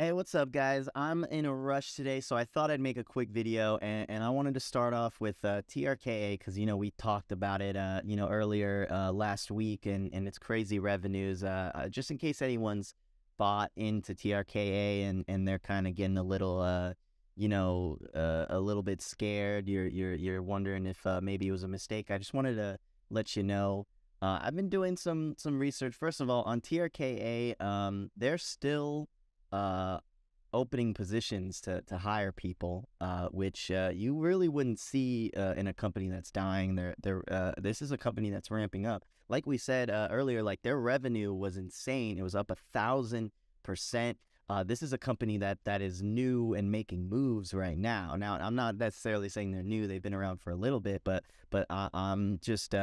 Hey, what's up, guys? I'm in a rush today, so I thought I'd make a quick video, and I wanted to start off with TRKA because we talked about it earlier last week and its crazy revenues. Just in case anyone's bought into TRKA and they're kind of getting a little a little bit scared. You're wondering if maybe it was a mistake. I just wanted to let you know. I've been doing some research. First of all, on TRKA, they're still uh, opening positions to hire people, which you really wouldn't see in a company that's dying. This is a company that's ramping up. Like we said earlier, like their revenue was insane. It was up 1,000%. This is a company that is new and making moves right now. Now, I'm not necessarily saying they're new; they've been around for a little bit, but I just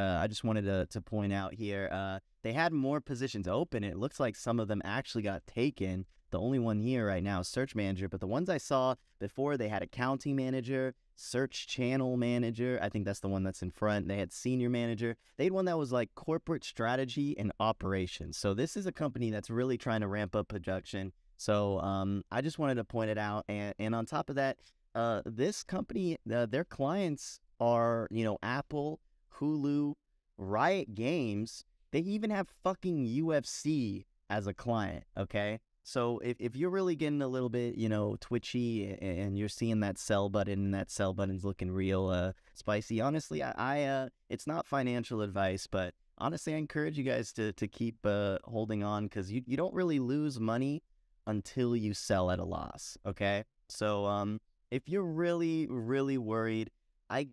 wanted to point out here. They had more positions open. It looks like some of them actually got taken. The only one here right now is search manager, but the ones I saw before, they had accounting manager, search channel manager. I think that's the one that's in front. They had senior manager. They had one that was like corporate strategy and operations. So this is a company that's really trying to ramp up production. So I just wanted to point it out. And on top of that, this company, their clients are, Apple, Hulu, Riot Games. They even have fucking UFC as a client, okay? So if you're really getting a little bit, twitchy and you're seeing that sell button and that sell button's looking real spicy, honestly, it's not financial advice, but honestly, I encourage you guys to keep holding on because you don't really lose money until you sell at a loss, okay? So if you're really, really worried, I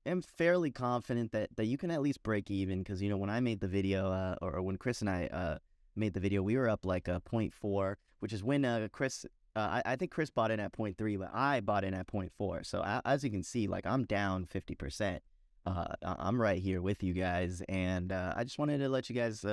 am fairly confident that you can at least break even because, when I made the video or when Chris and I made the video, we were up like a 0.4, which is when Chris, I think Chris bought in at 0.3, but I bought in at 0.4. So as you can see, like I'm down 50%. I'm right here with you guys. And I just wanted to let you guys,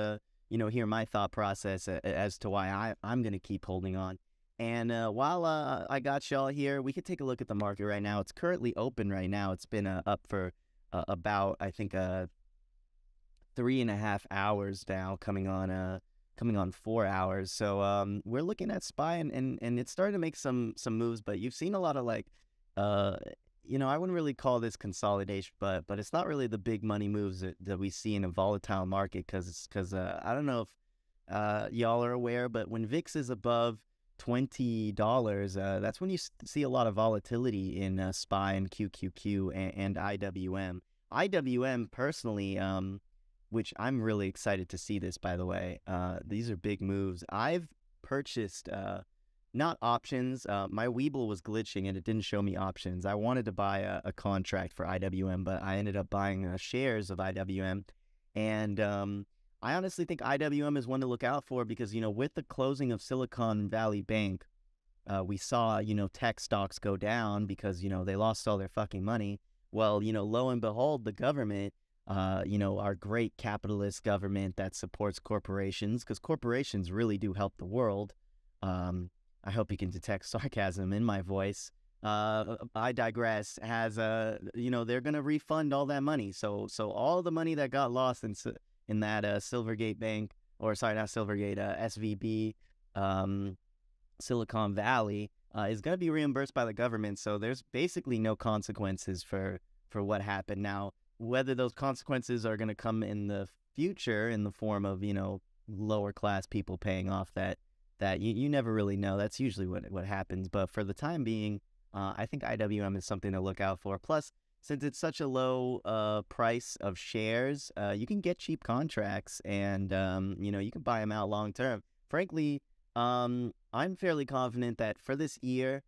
hear my thought process as to why I'm going to keep holding on. And while I got y'all here, we could take a look at the market right now. It's currently open right now. It's been up for about, I think, 3.5 hours now, coming on 4 hours. So we're looking at SPY and it's starting to make some moves, but you've seen a lot of like uh I wouldn't really call this consolidation, but it's not really the big money moves that we see in a volatile market because I don't know if y'all are aware, but when VIX is above $20, that's when you see a lot of volatility in SPY and QQQ and IWM. IWM personally, which I'm really excited to see this, by the way. These are big moves. I've purchased, not options. My Weeble was glitching and it didn't show me options. I wanted to buy a contract for IWM, but I ended up buying shares of IWM. And I honestly think IWM is one to look out for because, with the closing of Silicon Valley Bank, we saw, tech stocks go down because, they lost all their fucking money. Well, lo and behold, the government, our great capitalist government that supports corporations, because corporations really do help the world. I hope you can detect sarcasm in my voice. I digress. They're going to refund all that money. So all the money that got lost in that Silvergate Bank, or sorry, not Silvergate, SVB, Silicon Valley, is going to be reimbursed by the government. So there's basically no consequences for what happened. Now, whether those consequences are going to come in the future in the form of, lower class people paying off that you never really know. That's usually what happens. But for the time being, I think IWM is something to look out for. Plus, since it's such a low price of shares, you can get cheap contracts and, you can buy them out long term. Frankly, I'm fairly confident that for this year,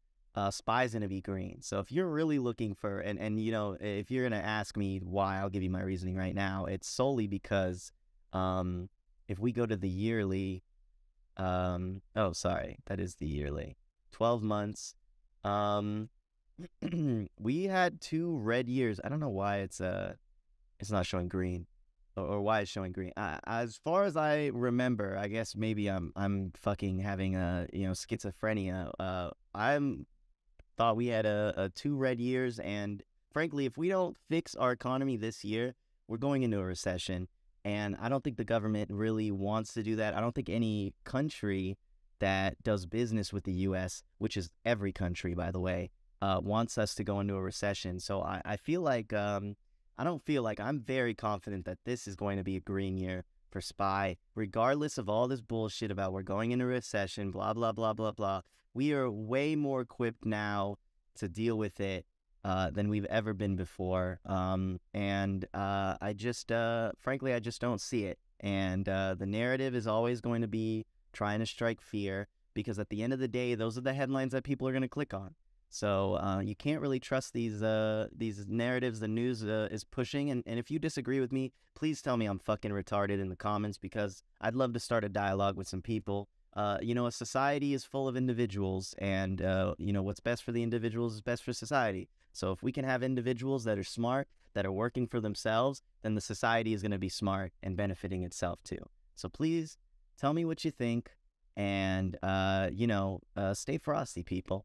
SPY's going to be green. So if you're really looking for, and if you're going to ask me why, I'll give you my reasoning right now. It's solely because if we go to the yearly, oh, sorry, that is the yearly, 12 months. We had 2 red years. I don't know why it's not showing green, or why it's showing green. As far as I remember, I guess maybe I'm fucking having schizophrenia. I'm thought we had a 2 red years, and frankly, if we don't fix our economy this year, we're going into a recession. And I don't think the government really wants to do that. I don't think any country that does business with the U.S., which is every country, by the way, wants us to go into a recession. So I feel like I don't feel like I'm very confident that this is going to be a green year for SPY, regardless of all this bullshit about we're going into a recession, blah, blah, blah, blah, blah. We are way more equipped now to deal with it than we've ever been before. I just, frankly, I just don't see it. And the narrative is always going to be trying to strike fear, because at the end of the day, those are the headlines that people are going to click on. So you can't really trust these narratives the news is pushing. And if you disagree with me, please tell me I'm fucking retarded in the comments, because I'd love to start a dialogue with some people. A society is full of individuals, and what's best for the individuals is best for society. So if we can have individuals that are smart, that are working for themselves, then the society is going to be smart and benefiting itself too. So please tell me what you think, and stay frosty, people.